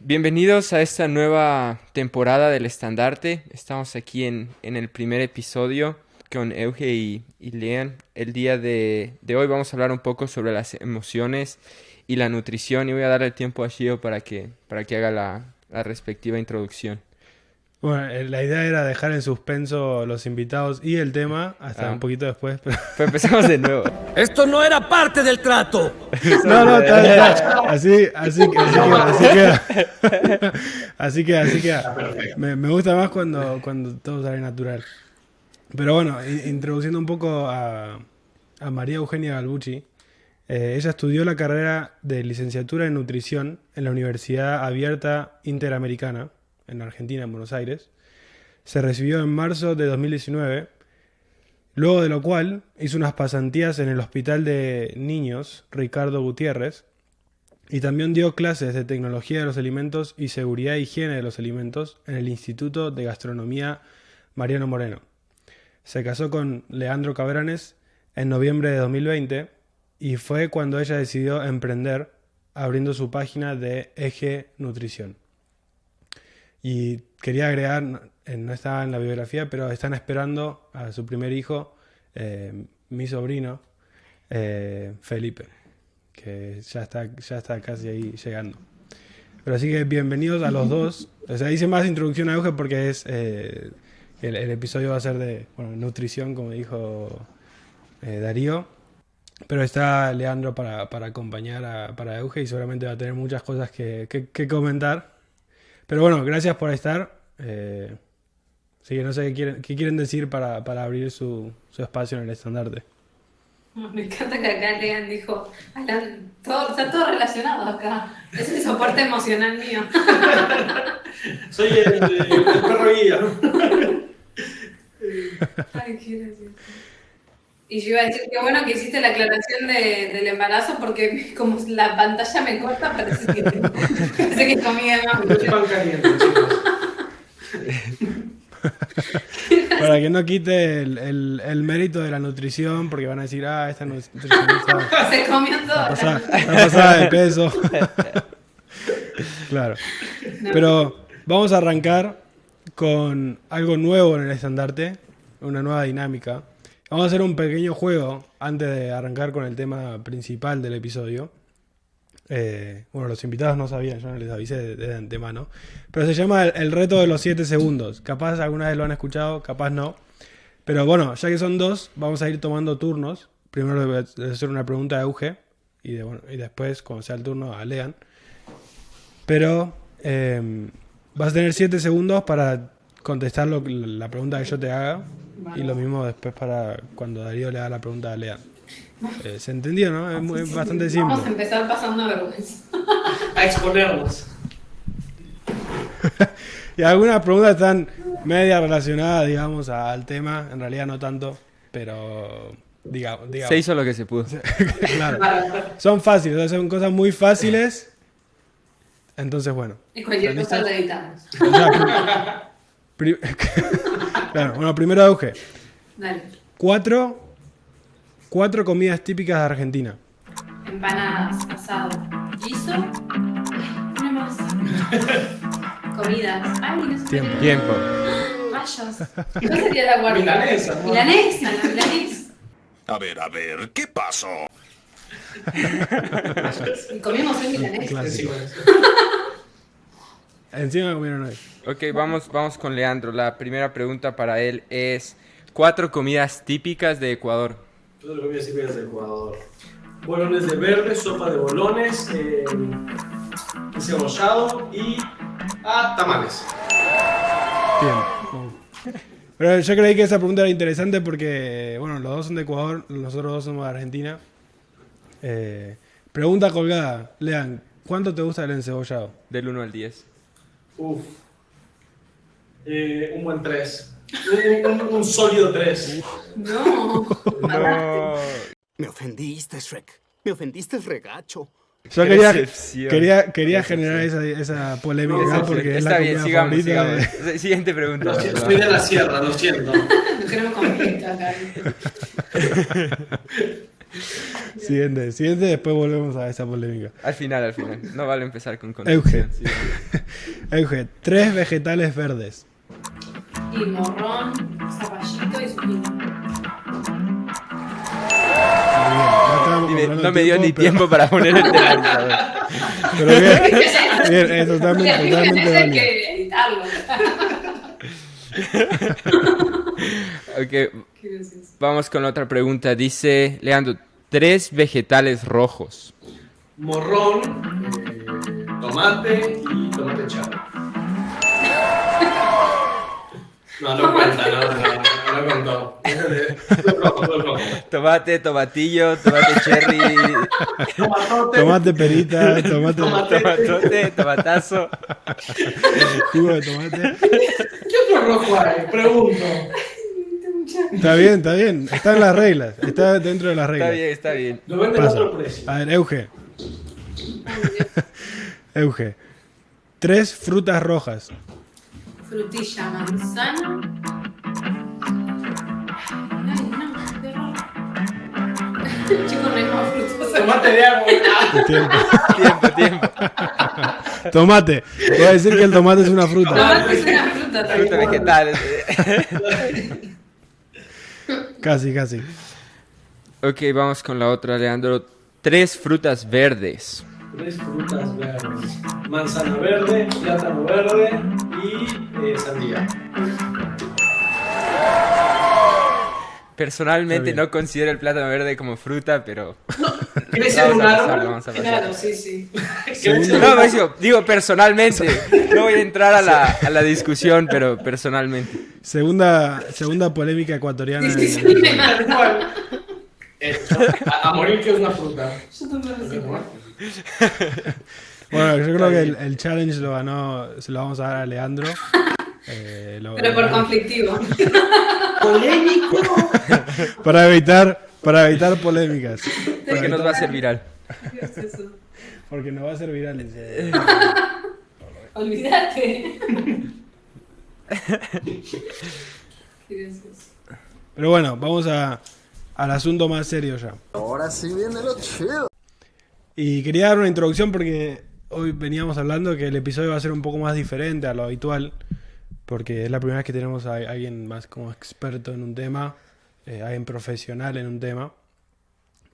Bienvenidos a esta nueva temporada del Estandarte. Estamos aquí en el primer episodio con Euge y Lean. El día de hoy vamos a hablar un poco sobre las emociones y la nutrición, y voy a darle tiempo a Shio para que haga la respectiva introducción. Bueno, la idea era dejar en suspenso los invitados y el tema hasta un poquito después. Pero empezamos de nuevo. ¡Esto no era parte del trato! No, está. Así queda. Así queda. Me gusta más cuando todo sale natural. Pero bueno, introduciendo un poco a María Eugenia Galbucci. Ella estudió la carrera de licenciatura en nutrición en la Universidad Abierta Interamericana, en Argentina, en Buenos Aires. Se recibió en marzo de 2019, luego de lo cual hizo unas pasantías en el Hospital de Niños Ricardo Gutiérrez y también dio clases de tecnología de los alimentos y seguridad e higiene de los alimentos en el Instituto de Gastronomía Mariano Moreno. Se casó con Leandro Cabranes en noviembre de 2020 y fue cuando ella decidió emprender abriendo su página de Eje Nutrición. Y quería agregar, no estaba en la biografía, pero están esperando a su primer hijo, mi sobrino, Felipe, que ya está casi ahí llegando. Pero así que bienvenidos a los dos. O sea, hice más introducción a Euge porque es el episodio va a ser de nutrición, como dijo Darío. Pero está Leandro para acompañar para Euge y seguramente va a tener muchas cosas que comentar. Pero bueno, gracias por estar. Así que no sé qué quieren decir para abrir su espacio en el Estandarte. Me encanta que acá Lean dijo, está todo relacionado acá. Es el soporte emocional mío. Soy el perro guía. Ay, qué gracioso. Y yo iba a decir que bueno que hiciste la aclaración del embarazo porque como la pantalla me corta parece que comí de más. No te pan caliente, chicos. Para que no quite el mérito de la nutrición, porque van a decir, esta nutricionista Se comió todo. está pasada de peso. Claro. No. Pero vamos a arrancar con algo nuevo en el Estandarte, una nueva dinámica. Vamos a hacer un pequeño juego antes de arrancar con el tema principal del episodio. Los invitados no sabían, yo no les avisé de antemano. Pero se llama el reto de los 7 segundos. Capaz alguna vez lo han escuchado, capaz no. Pero bueno, ya que son dos, vamos a ir tomando turnos. Primero le voy a hacer una pregunta a Euge y después, cuando sea el turno, a Lean. Pero vas a tener 7 segundos para contestar la pregunta que yo te haga. Y lo mismo después para cuando Darío le haga la pregunta a Lean. ¿Se entendió, no? Es bastante simple. Vamos a empezar pasando vergüenza. A exponernos. Y algunas preguntas están media relacionadas, digamos, al tema. En realidad no tanto, pero digamos. Se hizo lo que se pudo. Claro. Son fáciles, o sea, son cosas muy fáciles. Entonces, bueno. Y cualquier cosa lo editamos. O sea, claro, bueno, primero Euge. Dale. 4 comidas típicas de Argentina. Empanadas, asado, guiso. Una más. Comidas. Ay, no sé. Tiempo. Rayos. ¿Cuál sería la cuarta? Milanesa, ¿no? La milanesa. A ver, ¿qué pasó? Y comimos hoy milanesa. Clásico. Encima comieron hoy. Ok, vamos con Leandro. La primera pregunta para él es 4 comidas típicas de Ecuador. Todo lo que voy a decir es de Ecuador. Bolones de verde, sopa de bolones, cebollado y tamales. Bien. Pero yo creí que esa pregunta era interesante porque, los dos son de Ecuador, nosotros dos somos de Argentina. Pregunta colgada. Lean, ¿cuánto te gusta el encebollado? Del 1 al 10. Un buen 3. Un sólido 3. No. No. Me ofendiste, Shrek. Me ofendiste el regacho. Yo Qué quería, decepción. quería Qué generar esa polémica No, acá sí, porque es Está la bien, comida sigamos, favorita de- sigamos. Siguiente pregunta. Lo siento, soy de la sierra, lo siento. No queremos conflicto acá. Siguiente, después volvemos a esa polémica. Al final. No vale empezar con Euge. construcción. sigamos. Euge, 3 vegetales verdes. Y morrón, zapallito y zucchini. Muy bien, no estábamos Dime, comprando no me dio ni pero- tiempo para poner el televisor. Pero bien, es totalmente Hay válido. que editarlo. Ok, Qué gracioso. vamos con la otra pregunta. Dice Leandro, 3 vegetales rojos. Morrón, tomate y tomate cherry. No cuenta, no contó. Rojo. Tomate, tomatillo, tomate cherry, Tomatote, Tomate perita, tomate, tomatote, tomatazo. jugo de tomate. ¿Qué otro rojo hay? Pregunto. Está bien. Está en las reglas. Está dentro de las reglas. Está bien. Lo venden a Pasa. otro precio. A ver, Euge. 3 frutas rojas. Frutilla, manzana. Ay, no, qué raro. Chicos, no hay más frutas. Tomate de agua. Tiempo. Tomate. Voy a decir que el tomate es una fruta. No, es una fruta Fruta también. vegetal. Casi. Ok, vamos con la otra, Leandro. 3 frutas verdes. 3 frutas verdes. Manzana verde, plátano verde y sandía. Personalmente Está bien. no considero el plátano verde como fruta, pero ¿Quieres ser un árbol? vamos a pasar. Claro, sí. Segundo- No, Mauricio, digo personalmente. No voy a entrar a la discusión, pero personalmente. Segunda polémica ecuatoriana. Sí. Tal cual. A morir que es una fruta. Yo también lo sé. Bueno, yo creo que el challenge lo ganó, se lo vamos a dar a Leandro. Pero por conflictivo. Polémico. Para evitar polémicas. Porque nos va a ser viral. ¿Qué es eso? Porque nos va a ser viral. dice. Olvídate. Qué gracioso. Pero bueno, vamos al asunto más serio ya. Ahora sí viene lo chido. Y quería dar una introducción porque hoy veníamos hablando que el episodio va a ser un poco más diferente a lo habitual. Porque es la primera vez que tenemos a alguien más como experto en un tema, alguien profesional en un tema.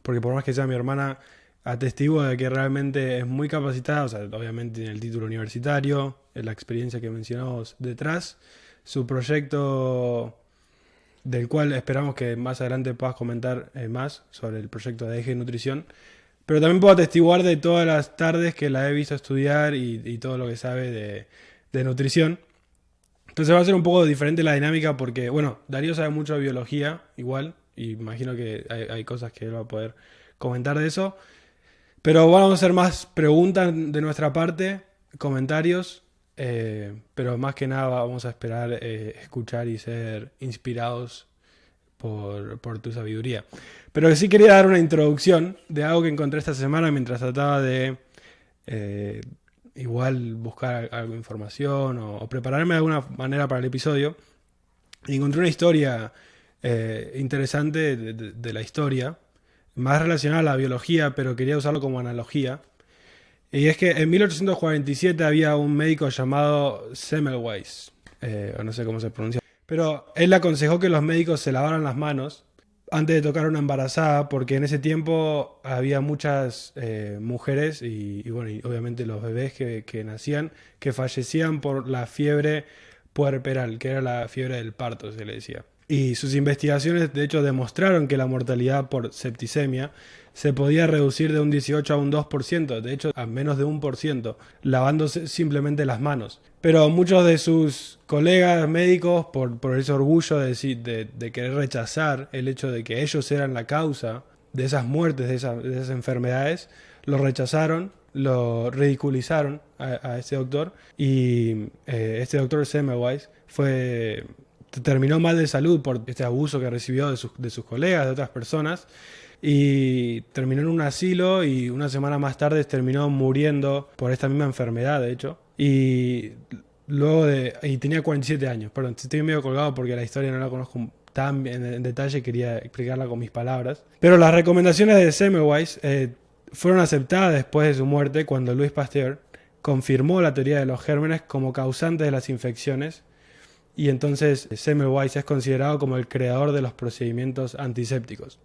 Porque por más que sea mi hermana, atestiguo de que realmente es muy capacitada, o sea, obviamente tiene el título universitario, la experiencia que mencionamos detrás, su proyecto del cual esperamos que más adelante puedas comentar más sobre el proyecto de Eje Nutrición. Pero también puedo atestiguar de todas las tardes que la he visto estudiar y todo lo que sabe de nutrición. Entonces va a ser un poco diferente la dinámica porque, bueno, Darío sabe mucho de biología, igual, y imagino que hay cosas que él va a poder comentar de eso. Pero vamos a hacer más preguntas de nuestra parte, comentarios, pero más que nada vamos a esperar escuchar y ser inspirados por tu sabiduría. Pero sí quería dar una introducción de algo que encontré esta semana mientras trataba de igual buscar algo de información o prepararme de alguna manera para el episodio. Y encontré una historia interesante de la historia, más relacionada a la biología, pero quería usarlo como analogía. Y es que en 1847 había un médico llamado Semmelweis, o no sé cómo se pronuncia, pero él aconsejó que los médicos se lavaran las manos antes de tocar a una embarazada, porque en ese tiempo había muchas mujeres y bueno, y obviamente los bebés que nacían, que fallecían por la fiebre puerperal, que era la fiebre del parto, se le decía. Y sus investigaciones, de hecho, demostraron que la mortalidad por septicemia se podía reducir de un 18 a un 2%, de hecho, a menos de 1%, lavándose simplemente las manos. Pero muchos de sus colegas médicos, por ese orgullo de querer rechazar el hecho de que ellos eran la causa de esas muertes, de esas enfermedades, lo rechazaron, lo ridiculizaron a este doctor. Y este doctor Semmelweis fue terminó mal de salud por este abuso que recibió de sus colegas, de otras personas, y terminó en un asilo y una semana más tarde terminó muriendo por esta misma enfermedad, de hecho. Y tenía 47 años, perdón, estoy medio colgado porque la historia no la conozco tan en detalle, quería explicarla con mis palabras. Pero las recomendaciones de Semmelweis fueron aceptadas después de su muerte cuando Louis Pasteur confirmó la teoría de los gérmenes como causante de las infecciones, y entonces Semmelweis es considerado como el creador de los procedimientos antisépticos.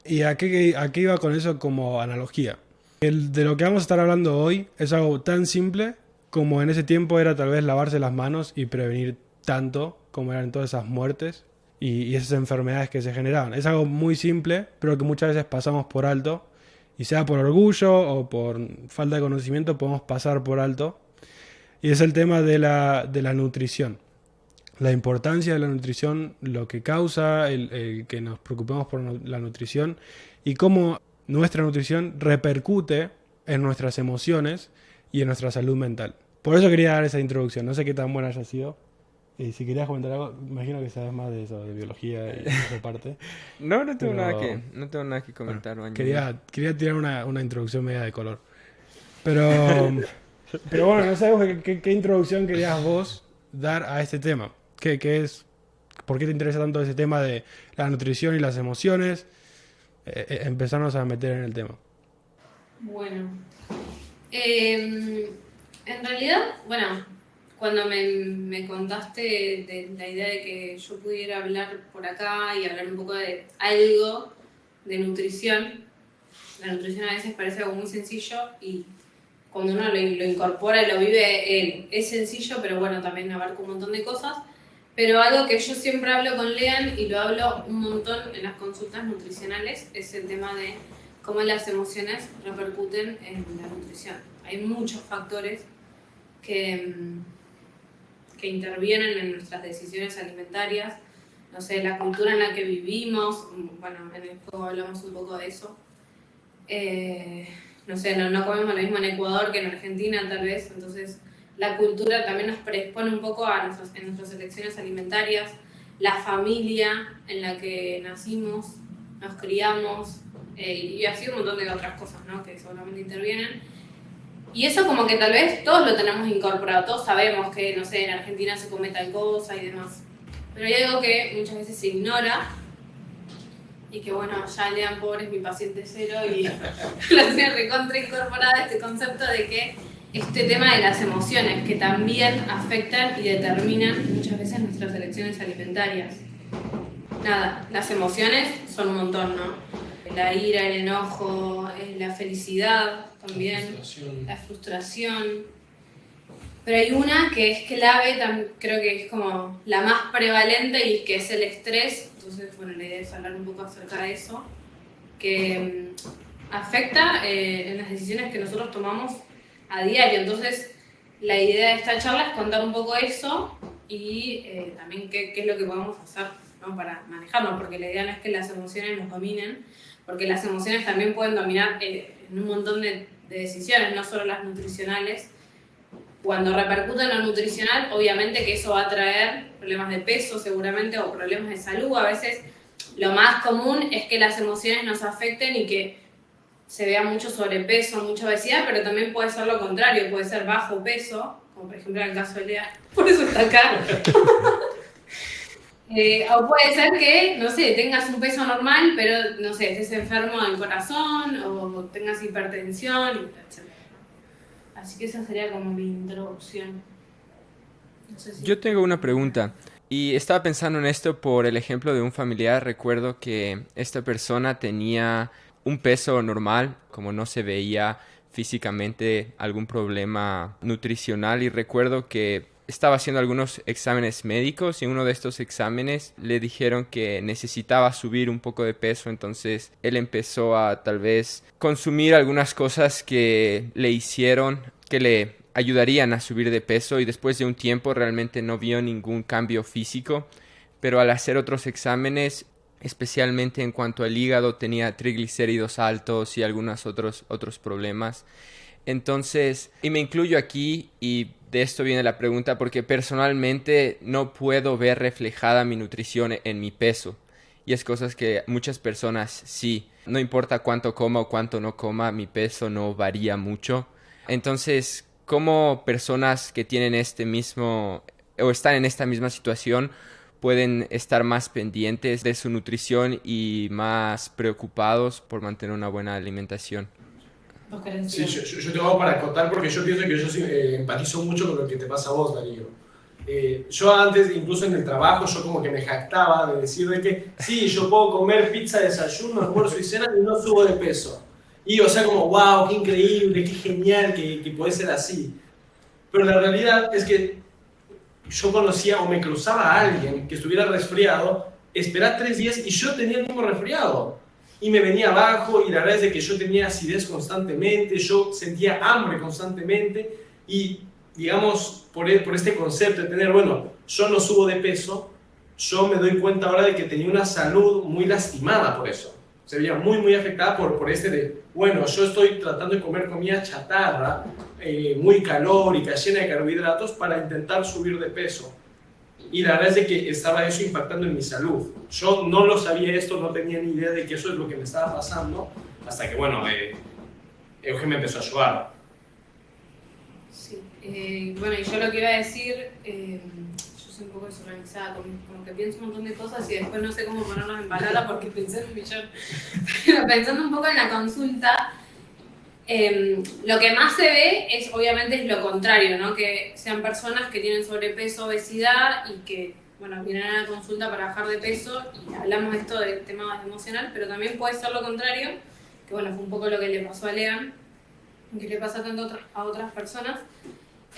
¿Y a qué iba con eso como analogía? De lo que vamos a estar hablando hoy es algo tan simple como en ese tiempo era tal vez lavarse las manos y prevenir tanto como eran todas esas muertes y esas enfermedades que se generaban. Es algo muy simple, pero que muchas veces pasamos por alto, y sea por orgullo o por falta de conocimiento podemos pasar por alto. Y es el tema de la nutrición. La importancia de la nutrición, lo que causa el que nos preocupemos por la nutrición y cómo nuestra nutrición repercute en nuestras emociones y en nuestra salud mental. Por eso quería dar esa introducción. No sé qué tan buena haya sido. Y si querías comentar algo, imagino que sabes más de eso, de biología y esa parte. No tengo nada que comentar. Bueno, quería tirar una introducción media de color. Pero bueno, no sabemos qué introducción querías vos dar a este tema. ¿Qué es? ¿Por qué te interesa tanto ese tema de la nutrición y las emociones? Empezarnos a meter en el tema. Bueno, en realidad, cuando me contaste de la idea de que yo pudiera hablar por acá y hablar un poco de algo de nutrición, la nutrición a veces parece algo muy sencillo y cuando uno lo incorpora y lo vive, es sencillo, pero bueno, también abarca un montón de cosas. Pero algo que yo siempre hablo con Lean y lo hablo un montón en las consultas nutricionales es el tema de cómo las emociones repercuten en la nutrición. Hay muchos factores que intervienen en nuestras decisiones alimentarias. No sé, la cultura en la que vivimos, bueno, en el juego hablamos un poco de eso. No sé, no comemos lo mismo en Ecuador que en Argentina tal vez, entonces la cultura también nos predispone un poco en nuestras elecciones alimentarias, la familia en la que nacimos, nos criamos, y así un montón de otras cosas, ¿no? Que seguramente intervienen. Y eso como que tal vez todos lo tenemos incorporado, todos sabemos que, no sé, en Argentina se come tal cosa y demás. Pero hay algo que muchas veces se ignora y que, bueno, ya Lean, pobre, es mi paciente cero y la tiene recontra incorporada este concepto de que este tema de las emociones que también afectan y determinan muchas veces nuestras elecciones alimentarias. Nada, las emociones son un montón, ¿no? La ira, el enojo, la felicidad también, la frustración. Pero hay una que es clave, creo que es como la más prevalente y que es el estrés. Entonces, bueno, la idea es hablar un poco acerca de eso, que afecta en las decisiones que nosotros tomamos a diario. Entonces, la idea de esta charla es contar un poco eso y también qué es lo que podemos hacer, ¿no? Para manejarlo, porque la idea no es que las emociones nos dominen, porque las emociones también pueden dominar en un montón de decisiones, no solo las nutricionales. Cuando repercute en lo nutricional, obviamente que eso va a traer problemas de peso seguramente o problemas de salud. A veces lo más común es que las emociones nos afecten y que se vea mucho sobrepeso, mucha obesidad, pero también puede ser lo contrario, puede ser bajo peso, como por ejemplo en el caso de Lea, por eso está acá. O puede ser que, no sé, tengas un peso normal, pero, no sé, estés enfermo del corazón o tengas hipertensión, etc. Así que esa sería como mi introducción. No sé si... Yo tengo una pregunta. Y estaba pensando en esto por el ejemplo de un familiar. Recuerdo que esta persona tenía un peso normal, como no se veía físicamente algún problema nutricional, y recuerdo que estaba haciendo algunos exámenes médicos y en uno de estos exámenes le dijeron que necesitaba subir un poco de peso, entonces él empezó a tal vez consumir algunas cosas que le hicieron, que le ayudarían a subir de peso, y después de un tiempo realmente no vio ningún cambio físico, pero al hacer otros exámenes, especialmente en cuanto al hígado, tenía triglicéridos altos y algunos otros problemas. Entonces, y me incluyo aquí, y de esto viene la pregunta, porque personalmente no puedo ver reflejada mi nutrición en mi peso. Y es cosas que muchas personas sí. No importa cuánto coma o cuánto no coma, mi peso no varía mucho. Entonces, ¿cómo personas que tienen este mismo o están en esta misma situación pueden estar más pendientes de su nutrición y más preocupados por mantener una buena alimentación? ¿Vos querés Sí, decir? yo te hago para acotar porque yo pienso que yo sí, empatizo mucho con lo que te pasa a vos, Darío. Yo antes, incluso en el trabajo, yo como que me jactaba de decir de que sí, yo puedo comer pizza, desayuno, almuerzo y cena y no subo de peso. Y o sea, como, wow, qué increíble, qué genial que puede ser así. Pero la realidad es que yo conocía o me cruzaba a alguien que estuviera resfriado, esperar 3 días y yo tenía el mismo resfriado. Y me venía abajo y la verdad es de que yo tenía acidez constantemente, yo sentía hambre constantemente y digamos por este concepto de tener, bueno, yo no subo de peso, yo me doy cuenta ahora de que tenía una salud muy lastimada por eso. Se veía muy, muy afectada por este de, bueno, yo estoy tratando de comer comida chatarra, muy calórica, llena de carbohidratos para intentar subir de peso. Y la verdad es de que estaba eso impactando en mi salud. Yo no lo sabía esto, no tenía ni idea de que eso es lo que me estaba pasando, hasta que, bueno, Eugen me empezó a ayudar. Sí. Bueno, y yo lo que iba a decir, yo soy un poco desorganizada, como que pienso un montón de cosas y después no sé cómo ponerlas en palabras porque pensé en un millón. Pero pensando un poco en la consulta, lo que más se ve es obviamente es lo contrario, ¿no? Que sean personas que tienen sobrepeso, obesidad y que, bueno, vienen a la consulta para bajar de peso y hablamos de esto del tema más emocional, pero también puede ser lo contrario, que bueno, fue un poco lo que le pasó a Lean, que le pasa tanto a otras personas,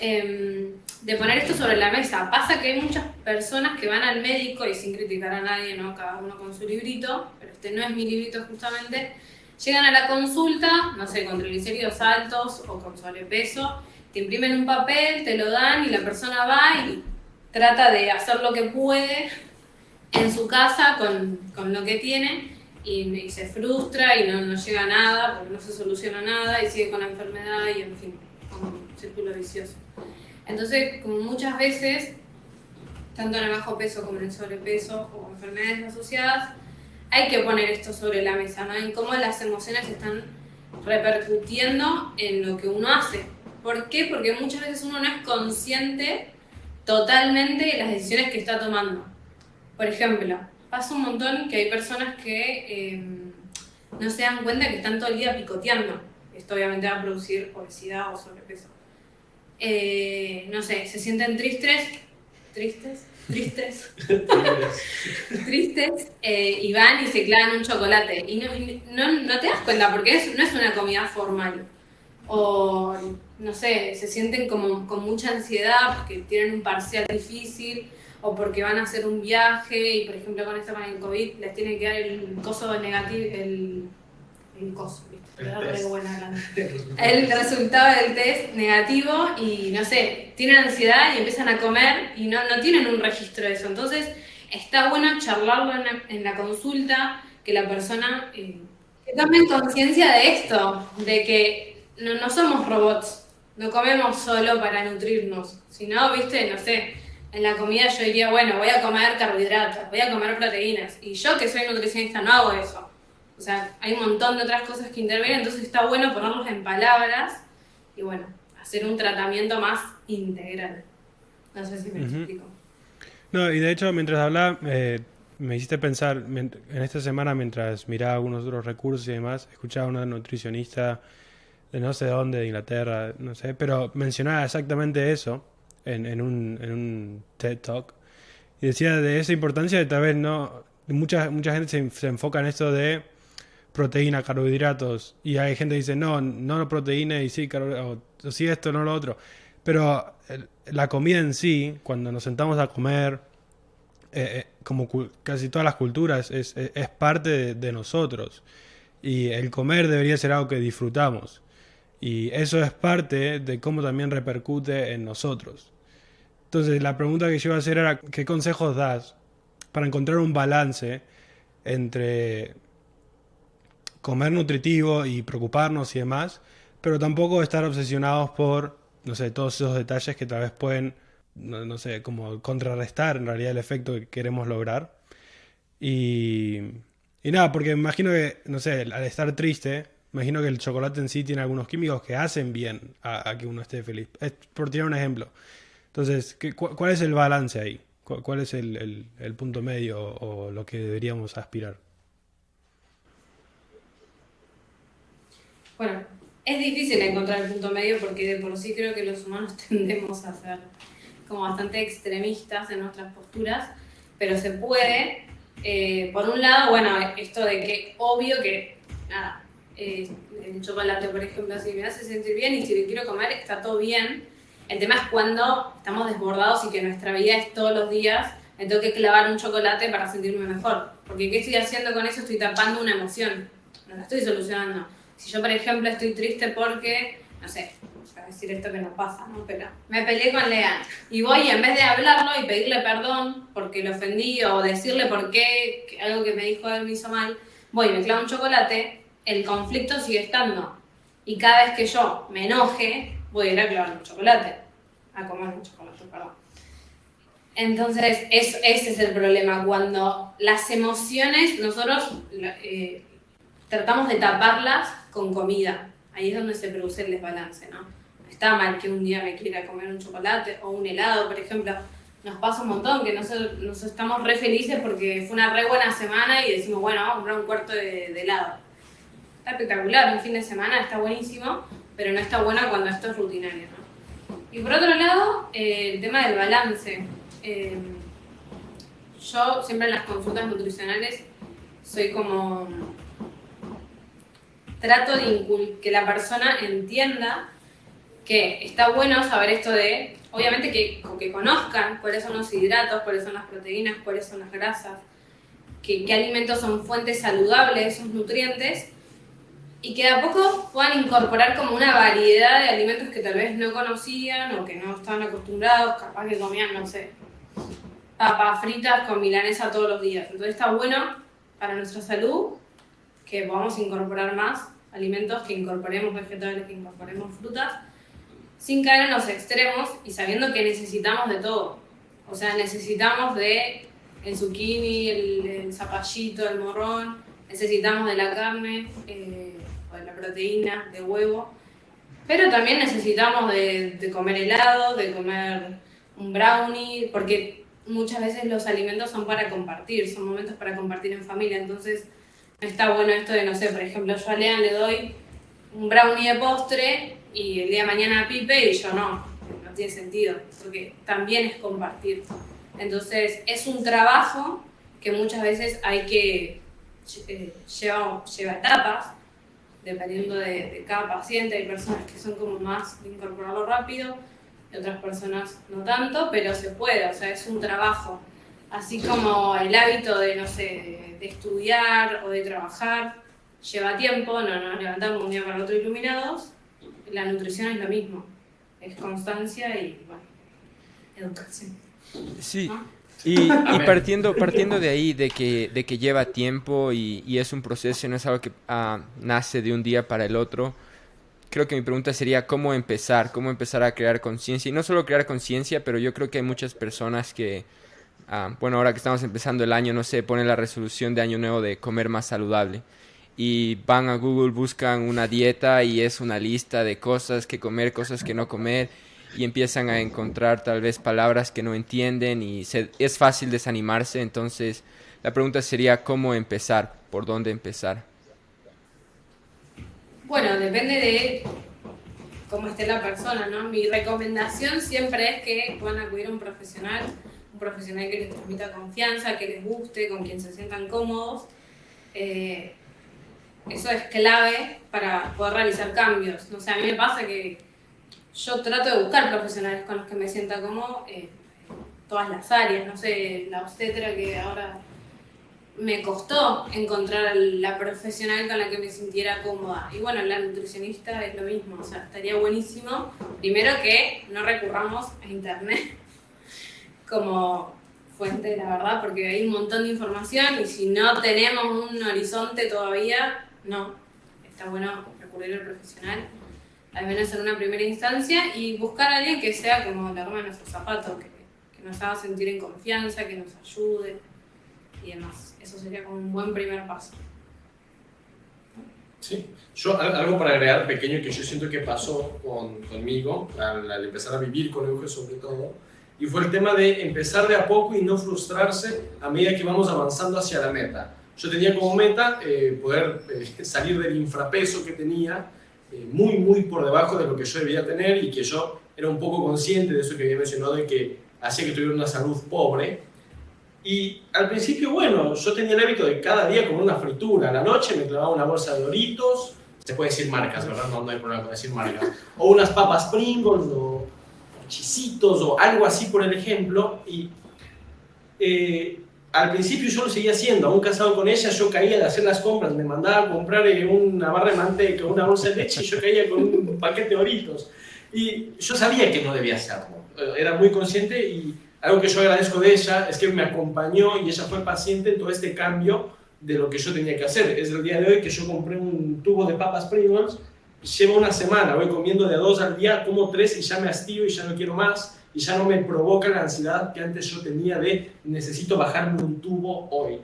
de poner esto sobre la mesa. Pasa que hay muchas personas que van al médico, y sin criticar a nadie, ¿no? Cada uno con su librito, pero este no es mi librito justamente, llegan a la consulta, no sé, con triglicéridos altos o con sobrepeso, te imprimen un papel, te lo dan y la persona va y trata de hacer lo que puede en su casa con lo que tiene y se frustra y no llega a nada porque no se soluciona nada y sigue con la enfermedad y en fin, como un círculo vicioso. Entonces, como muchas veces, tanto en el bajo peso como en el sobrepeso o enfermedades asociadas, hay que poner esto sobre la mesa, ¿no? En cómo las emociones están repercutiendo en lo que uno hace. ¿Por qué? Porque muchas veces uno no es consciente totalmente de las decisiones que está tomando. Por ejemplo, pasa un montón que hay personas que no se dan cuenta que están todo el día picoteando. Esto obviamente va a producir obesidad o sobrepeso. No sé, se sienten tristes y van y se clavan un chocolate y no te das cuenta porque no es una comida formal o no sé, se sienten como con mucha ansiedad porque tienen un parcial difícil o porque van a hacer un viaje y por ejemplo con esto con el COVID les tiene que dar el coso negativo, el coso, ¿viste? El resultado del test negativo y no sé, tienen ansiedad y empiezan a comer y no tienen un registro de eso. Entonces está bueno charlarlo en la consulta, que la persona que tomen conciencia de esto, de que no somos robots, no comemos solo para nutrirnos, sino, viste, no sé, en la comida yo diría, bueno, voy a comer carbohidratos, voy a comer proteínas, y yo que soy nutricionista no hago eso. O sea, hay un montón de otras cosas que intervienen, entonces está bueno ponerlos en palabras y bueno, hacer un tratamiento más integral. No sé si me explico. No, y de hecho, mientras hablaba, me hiciste pensar, en esta semana, mientras miraba algunos otros recursos y demás, escuchaba a una nutricionista de no sé dónde, de Inglaterra, no sé, pero mencionaba exactamente eso en un TED Talk. Y decía de esa importancia de tal vez no... Mucha gente se enfoca en esto de proteína, carbohidratos, y hay gente que dice no proteína y sí, o sí esto, no lo otro. Pero la comida en sí, cuando nos sentamos a comer, como casi todas las culturas, es parte de nosotros. Y el comer debería ser algo que disfrutamos. Y eso es parte de cómo también repercute en nosotros. Entonces, la pregunta que yo iba a hacer era, ¿qué consejos das para encontrar un balance entre comer nutritivo y preocuparnos y demás, pero tampoco estar obsesionados por no sé, todos esos detalles que tal vez pueden, no sé, como contrarrestar en realidad el efecto que queremos lograr. Y, y nada, porque me imagino que, no sé, al estar triste, me imagino que el chocolate en sí tiene algunos químicos que hacen bien a que uno esté feliz. Es por tirar un ejemplo. Entonces, ¿cuál es el balance ahí? ¿Cuál es el punto medio o lo que deberíamos aspirar? Bueno, es difícil encontrar el punto medio porque de por sí creo que los humanos tendemos a ser como bastante extremistas en nuestras posturas, pero se puede. Por un lado, bueno, esto de que obvio que, nada, el chocolate, por ejemplo, si me hace sentir bien y si lo quiero comer, está todo bien. El tema es cuando estamos desbordados y que nuestra vida es todos los días, me tengo que clavar un chocolate para sentirme mejor. Porque ¿qué estoy haciendo con eso? Estoy tapando una emoción, no la estoy solucionando. Si yo, por ejemplo, estoy triste porque, no sé, voy a decir esto que no pasa, ¿no? Pero me peleé con Lean y voy, en vez de hablarlo y pedirle perdón porque lo ofendí o decirle por qué, algo que me dijo él me hizo mal, voy y me clavo un chocolate, el conflicto sigue estando. Y cada vez que yo me enoje, voy a ir a clavar un chocolate, a comer un chocolate, perdón. Entonces, ese es el problema, cuando las emociones, nosotros tratamos de taparlas con comida. Ahí es donde se produce el desbalance, ¿no? Está mal que un día me quiera comer un chocolate o un helado, por ejemplo. Nos pasa un montón, que nos estamos re felices porque fue una re buena semana y decimos, bueno, vamos a comprar un cuarto de helado. Está espectacular, un fin de semana está buenísimo, pero no está bueno cuando esto es rutinario, ¿no? Y por otro lado, el tema del balance. Yo siempre en las consultas nutricionales soy como... Trato de que la persona entienda que está bueno saber esto de, obviamente que conozcan cuáles son los hidratos, cuáles son las proteínas, cuáles son las grasas, qué alimentos son fuentes saludables de esos nutrientes, y que de a poco puedan incorporar como una variedad de alimentos que tal vez no conocían o que no estaban acostumbrados, capaz que comían, no sé, papas fritas con milanesa todos los días. Entonces está bueno para nuestra salud que podamos incorporar más alimentos, que incorporemos vegetales, que incorporemos frutas, sin caer en los extremos y sabiendo que necesitamos de todo. O sea, necesitamos de el zucchini, el zapallito, el morrón, necesitamos de la carne, o de la proteína, de huevo, pero también necesitamos de comer helado, de comer un brownie, porque muchas veces los alimentos son para compartir, son momentos para compartir en familia, entonces está bueno esto de, no sé, por ejemplo, yo a Lean le doy un brownie de postre y el día de mañana a Pipe y yo no tiene sentido, porque también es compartir. Entonces es un trabajo que muchas veces hay que lleva etapas, dependiendo de cada paciente. Hay personas que son como más de incorporarlo rápido, y otras personas no tanto, pero se puede, o sea, es un trabajo. Así como el hábito de, no sé, de estudiar o de trabajar lleva tiempo, no nos levantamos un día para el otro iluminados, la nutrición es lo mismo, es constancia y, bueno, educación. Sí, ¿No? y partiendo de ahí, de que lleva tiempo y es un proceso, no es algo que nace de un día para el otro, creo que mi pregunta sería cómo empezar a crear conciencia. Y no solo crear conciencia, pero yo creo que hay muchas personas que, bueno, ahora que estamos empezando el año, no sé, ponen la resolución de año nuevo de comer más saludable. Y van a Google, buscan una dieta y es una lista de cosas que comer, cosas que no comer. Y empiezan a encontrar tal vez palabras que no entienden y es fácil desanimarse. Entonces, la pregunta sería cómo empezar, por dónde empezar. Bueno, depende de cómo esté la persona, ¿no? Mi recomendación siempre es que puedan acudir a un profesional que les transmita confianza, que les guste, con quien se sientan cómodos. Eso es clave para poder realizar cambios. No sé, a mí me pasa que yo trato de buscar profesionales con los que me sienta cómodo en todas las áreas. No sé, la obstetra, que ahora me costó encontrar la profesional con la que me sintiera cómoda. Y bueno, la nutricionista es lo mismo. O sea, estaría buenísimo, primero, que no recurramos a internet como fuente, la verdad, porque hay un montón de información y si no tenemos un horizonte todavía, no. Está bueno recurrir al profesional. al menos en una primera instancia, y buscar a alguien que sea como la arma de nuestros zapatos, que nos haga sentir en confianza, que nos ayude y demás. Eso sería como un buen primer paso. Sí, yo algo para agregar pequeño que yo siento que pasó conmigo al empezar a vivir con Euge sobre todo, y fue el tema de empezar de a poco y no frustrarse a medida que vamos avanzando hacia la meta. Yo tenía como meta poder salir del infrapeso que tenía, muy por debajo de lo que yo debía tener, y que yo era un poco consciente de eso que había mencionado, de que hacía que tuviera una salud pobre. Y al principio, bueno, yo tenía el hábito de cada día comer una fritura. A la noche me clavaba una bolsa de Doritos, se puede decir marcas, ¿verdad? No hay problema con decir marcas. O unas papas Pringles, o chisitos, o algo así por el ejemplo. Y al principio yo lo seguía haciendo, aún casado con ella, yo caía de hacer las compras, me mandaba a comprar una barra de manteca, una bolsa de leche, y yo caía con un paquete de Doritos. Y yo sabía que no debía hacerlo, era muy consciente, y algo que yo agradezco de ella es que me acompañó y ella fue paciente en todo este cambio de lo que yo tenía que hacer. Es el día de hoy que yo compré un tubo de papas Pringles, llevo una semana, voy comiendo de a 2 al día, como 3 y ya me hastío y ya no quiero más, y ya no me provoca la ansiedad que antes yo tenía de necesito bajarme un tubo hoy.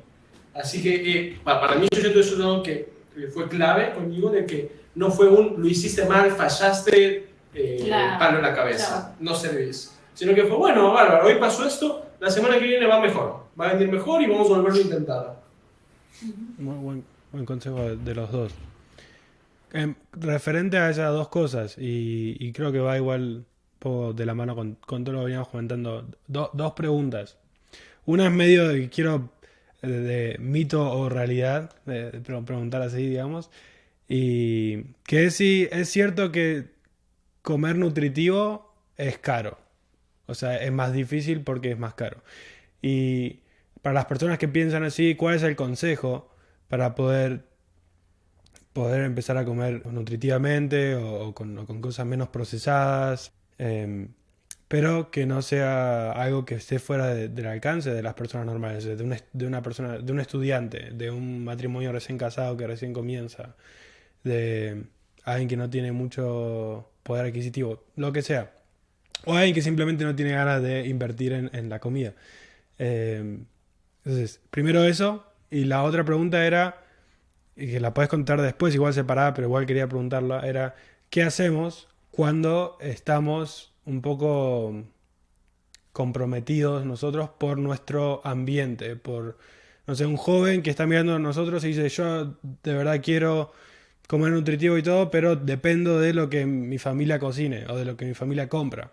Así que para mí yo siento eso es algo que fue clave conmigo, de que no fue lo hiciste mal, fallaste, Claro, palo en la cabeza, claro. no servís. Sino que fue, bueno, bárbaro, hoy pasó esto, la semana que viene va mejor, va a venir mejor y vamos a volverlo a intentar. Muy buen consejo de los dos. Referente a esas dos cosas, y creo que va igual un poco de la mano con todo lo que veníamos comentando, dos preguntas. Una es medio de que quiero de mito o realidad, de preguntar así, digamos, y que es si es cierto que comer nutritivo es caro. O sea, es más difícil porque es más caro. Y para las personas que piensan así, ¿cuál es el consejo para poder empezar a comer nutritivamente o con cosas menos procesadas? Pero que no sea algo que esté fuera del alcance de las personas normales, de una persona, de un estudiante, de un matrimonio recién casado que recién comienza, de alguien que no tiene mucho poder adquisitivo, lo que sea. O alguien que simplemente no tiene ganas de invertir en la comida. Entonces, primero eso. Y la otra pregunta era, y que la puedes contar después, igual separada, pero igual quería preguntarla, era, ¿qué hacemos cuando estamos un poco comprometidos nosotros por nuestro ambiente? Por, no sé, un joven que está mirando a nosotros y dice, yo de verdad quiero comer nutritivo y todo, pero dependo de lo que mi familia cocine o de lo que mi familia compra.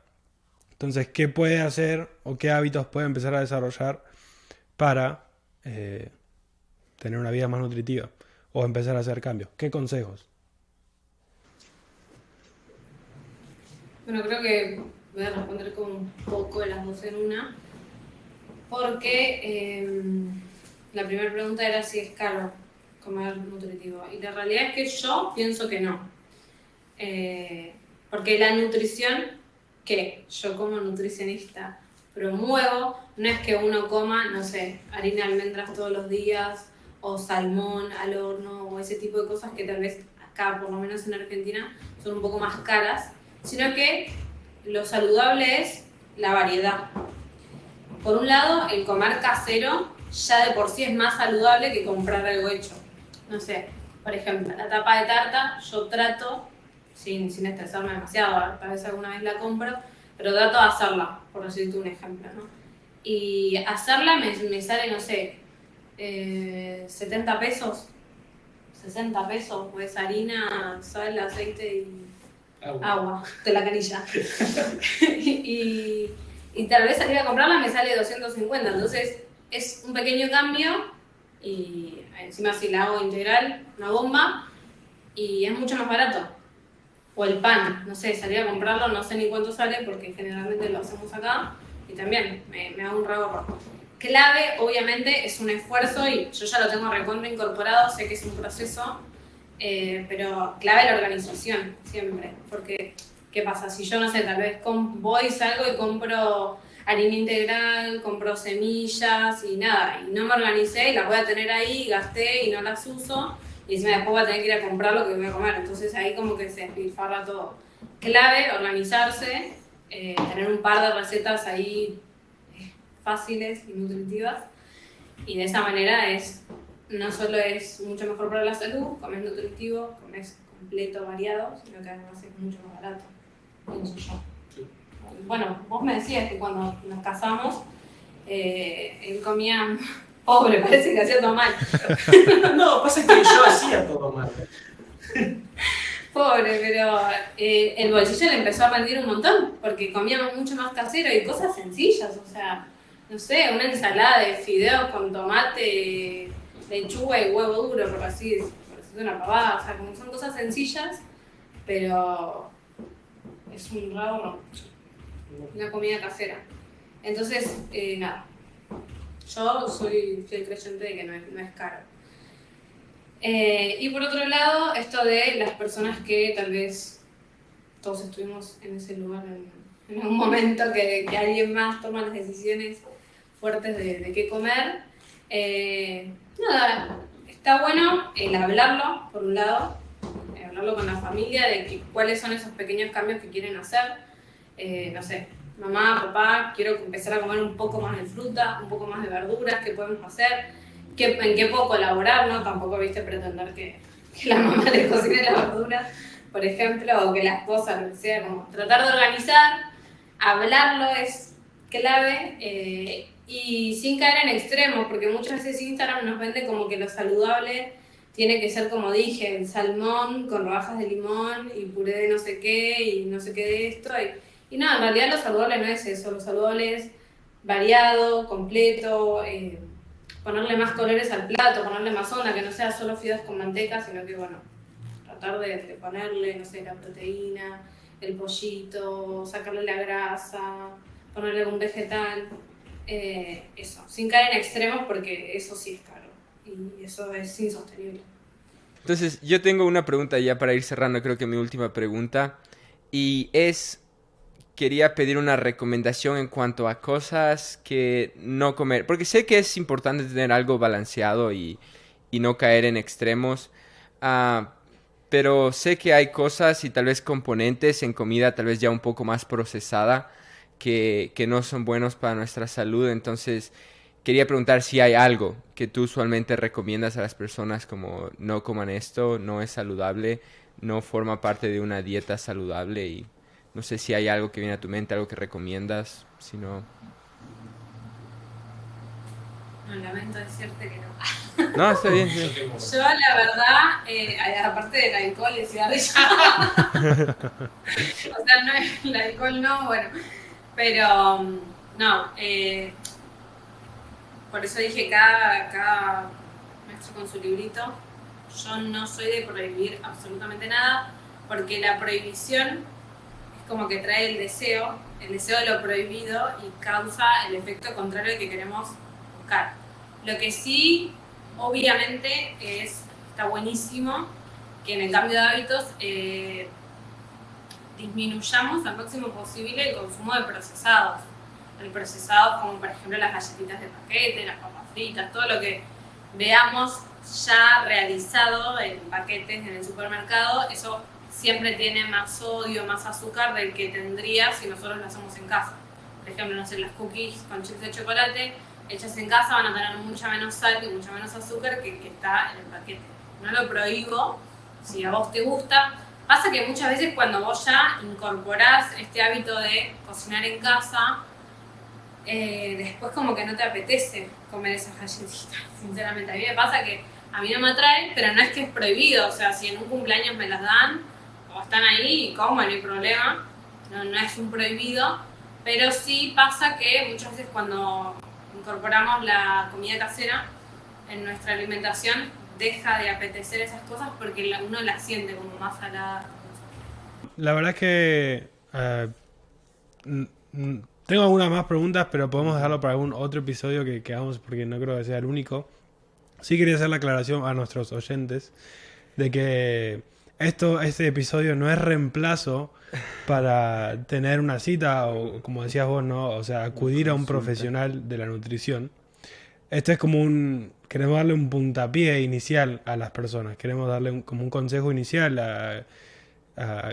Entonces, ¿qué puede hacer o qué hábitos puede empezar a desarrollar para tener una vida más nutritiva o empezar a hacer cambios? ¿Qué consejos? Bueno, creo que voy a responder con un poco de las dos en una, porque la primera pregunta era si es caro comer nutritivo, y la realidad es que yo pienso que no. Porque la nutrición que yo como nutricionista promuevo no es que uno coma, no sé, harina de almendras todos los días o salmón al horno o ese tipo de cosas que tal vez acá, por lo menos en Argentina, son un poco más caras, sino que lo saludable es la variedad. Por un lado, el comer casero ya de por sí es más saludable que comprar algo hecho. No sé, por ejemplo, la tapa de tarta yo trato, sin estresarme demasiado, tal vez alguna vez la compro, pero trato de hacerla, por decirte un ejemplo, ¿no? Y hacerla me sale, no sé, 70 pesos, 60 pesos, pues harina, sal, aceite y agua de la canilla. y tal vez salir a comprarla me sale 250, entonces es un pequeño cambio y encima si la hago integral, una bomba, y es mucho más barato. O el pan, no sé, salir a comprarlo, no sé ni cuánto sale porque generalmente lo hacemos acá y también me hago un ahorro. Clave, obviamente, es un esfuerzo y yo ya lo tengo recontra incorporado, sé que es un proceso, pero clave la organización, siempre. Porque, ¿qué pasa? Si yo, no sé, tal vez voy, salgo y compro harina integral, compro semillas y nada, y no me organicé y las voy a tener ahí, gasté y no las uso, y encima después voy a tener que ir a comprar lo que voy a comer. Entonces ahí como que se despilfarra todo. Clave, organizarse, tener un par de recetas ahí fáciles y nutritivas. Y de esa manera no solo es mucho mejor para la salud, comes nutritivo, comes completo, variado, sino que además es mucho más barato, pienso yo. Bueno, vos me decías que cuando nos casamos, él comía pobre, parece que hacía todo mal. No, pasa que yo hacía todo mal. Pobre, pero el bolsillo le empezó a rendir un montón, porque comíamos mucho más casero y cosas sencillas, o sea, no sé, una ensalada de fideos con tomate, lechuga y huevo duro, por así decirlo, una pavada, o sea, como son cosas sencillas, pero es un raro, una comida casera. Entonces, nada, yo soy fiel creyente de que no es caro. Y por otro lado, esto de las personas que tal vez todos estuvimos en ese lugar en un momento que alguien más toma las decisiones fuertes de qué comer. Nada, está bueno el hablarlo, por un lado, hablarlo con la familia de cuáles son esos pequeños cambios que quieren hacer. No sé, mamá, papá, quiero empezar a comer un poco más de fruta, un poco más de verduras, ¿qué podemos hacer? ¿En qué puedo colaborar? ¿No? Tampoco, viste, pretender que la mamá le cocine las verduras, por ejemplo, o que la esposa, lo que sea, como tratar de organizar, hablarlo es clave, y sin caer en extremos, porque muchas veces Instagram nos vende como que lo saludable tiene que ser, como dije, el salmón con rodajas de limón y puré de no sé qué y no sé qué de esto. Y no, en realidad lo saludable no es eso, lo saludable es variado, completo, ponerle más colores al plato, ponerle más onda, que no sea solo fideos con manteca, sino que, bueno, tratar de ponerle, no sé, la proteína, el pollito, sacarle la grasa, ponerle algún vegetal, eso, sin caer en extremos porque eso sí es caro y eso es insostenible. Entonces, yo tengo una pregunta ya para ir cerrando, creo que mi última pregunta, y quería pedir una recomendación en cuanto a cosas que no comer, porque sé que es importante tener algo balanceado y no caer en extremos, pero sé que hay cosas y tal vez componentes en comida tal vez ya un poco más procesada que no son buenos para nuestra salud. Entonces quería preguntar si hay algo que tú usualmente recomiendas a las personas como no coman esto, no es saludable, no forma parte de una dieta saludable, y no sé si hay algo que viene a tu mente, algo que recomiendas, si no... No, lamento decirte que no. No, está bien, sí. Yo, la verdad, aparte del alcohol y cigarrillo, o sea, no es el alcohol, no, bueno, pero no, por eso dije cada maestro con su librito. Yo no soy de prohibir absolutamente nada, porque la prohibición es como que trae el deseo de lo prohibido y causa el efecto contrario que queremos buscar. Lo que sí, obviamente, está buenísimo que en el cambio de hábitos disminuyamos al máximo posible el consumo de procesados. El procesado, como por ejemplo las galletitas de paquete, las papas fritas, todo lo que veamos ya realizado en paquetes en el supermercado, eso siempre tiene más sodio, más azúcar del que tendría si nosotros lo hacemos en casa. Por ejemplo, no sé, las cookies con chips de chocolate hechas en casa van a tener mucha menos sal y mucha menos azúcar que está en el paquete. No lo prohíbo, si a vos te gusta. Pasa que muchas veces cuando vos ya incorporás este hábito de cocinar en casa, después como que no te apetece comer esas galletitas, sinceramente. A mí me pasa que a mí no me atraen, pero no es que es prohibido. O sea, si en un cumpleaños me las dan o están ahí y como, no hay problema. No es un prohibido, pero sí pasa que muchas veces cuando incorporamos la comida casera en nuestra alimentación, deja de apetecer esas cosas porque uno las siente como más salada. La verdad es que tengo algunas más preguntas, pero podemos dejarlo para algún otro episodio que hagamos, porque no creo que sea el único. Sí quería hacer la aclaración a nuestros oyentes de que este episodio no es reemplazo para tener una cita o, como decías vos, ¿no? O sea, acudir a un profesional de la nutrición. este es como queremos darle un puntapié inicial a las personas, queremos darle como un consejo inicial a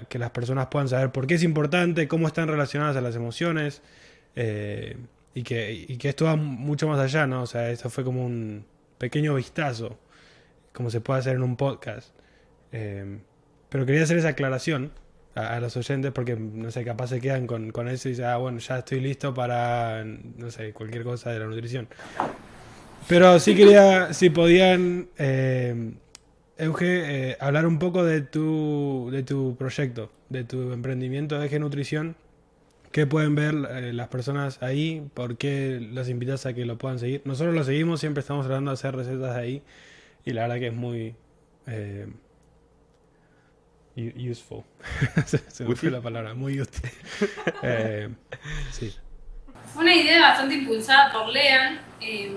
que las personas puedan saber por qué es importante, cómo están relacionadas a las emociones, y que esto va mucho más allá, ¿no? O sea, esto fue como un pequeño vistazo, como se puede hacer en un podcast. Pero quería hacer esa aclaración a los oyentes porque, no sé, capaz se quedan con eso y dicen, bueno, ya estoy listo para, no sé, cualquier cosa de la nutrición. Pero sí quería, si podían, Euge, hablar un poco de tu proyecto, de tu emprendimiento de Euge Nutrición. ¿Qué pueden ver las personas ahí? ¿Por qué los invitas a que lo puedan seguir? Nosotros lo seguimos, siempre estamos tratando de hacer recetas ahí y la verdad que es muy useful. Se me fue la palabra, muy útil. Sí. Fue una idea bastante impulsada por Lean, y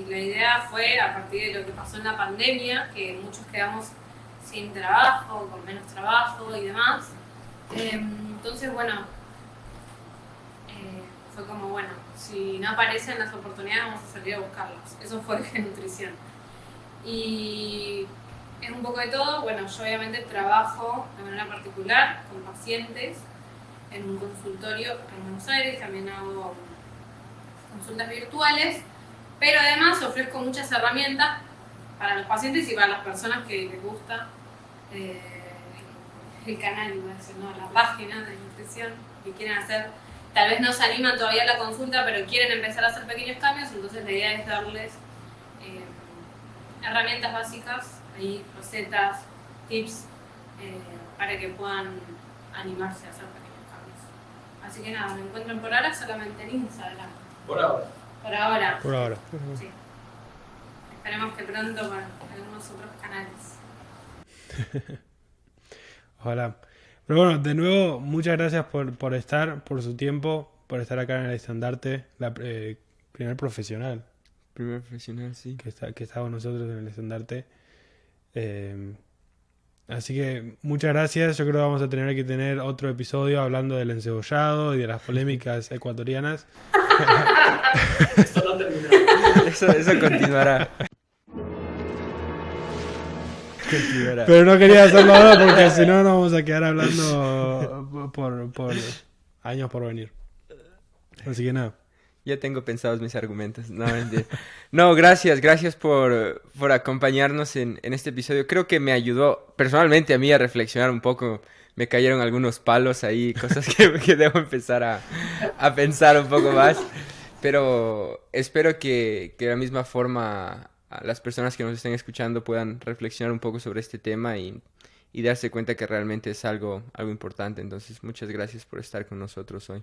la idea fue a partir de lo que pasó en la pandemia, que muchos quedamos sin trabajo, con menos trabajo y demás. Entonces, bueno, fue como, bueno, si no aparecen las oportunidades vamos a salir a buscarlas. Eso fue de nutrición. Y es un poco de todo. Bueno, yo obviamente trabajo de manera particular con pacientes en un consultorio en Buenos Aires, también hago consultas virtuales, pero además ofrezco muchas herramientas para los pacientes y para las personas que les gusta el canal, iba a decir, ¿no? La página de nutrición, que quieren hacer, tal vez no se animan todavía a la consulta, pero quieren empezar a hacer pequeños cambios, entonces la idea es darles herramientas básicas, ahí, recetas, tips, para que puedan animarse a hacer pequeños cambios. Así que nada, me encuentran por ahora solamente en Instagram. Por ahora. Por ahora. Por ahora. Sí. Esperemos que pronto con algunos otros canales. Ojalá. Pero bueno, de nuevo, muchas gracias por estar, por su tiempo, por estar acá en el estandarte, primer profesional Primer profesional, sí. que está con nosotros en el estandarte. Así que muchas gracias. Yo creo que vamos a tener que tener otro episodio hablando del encebollado y de las polémicas ecuatorianas. Esto no termina. Eso continuará. Pero no quería hacerlo ahora porque si no nos vamos a quedar hablando por años por venir. Así que nada. Ya tengo pensados mis argumentos. No, mentira. No, gracias por acompañarnos en este episodio. Creo que me ayudó personalmente a mí a reflexionar un poco. Me cayeron algunos palos ahí, cosas que debo empezar a pensar un poco más. Pero espero que de la misma forma a las personas que nos estén escuchando puedan reflexionar un poco sobre este tema y darse cuenta que realmente es algo importante. Entonces, muchas gracias por estar con nosotros hoy.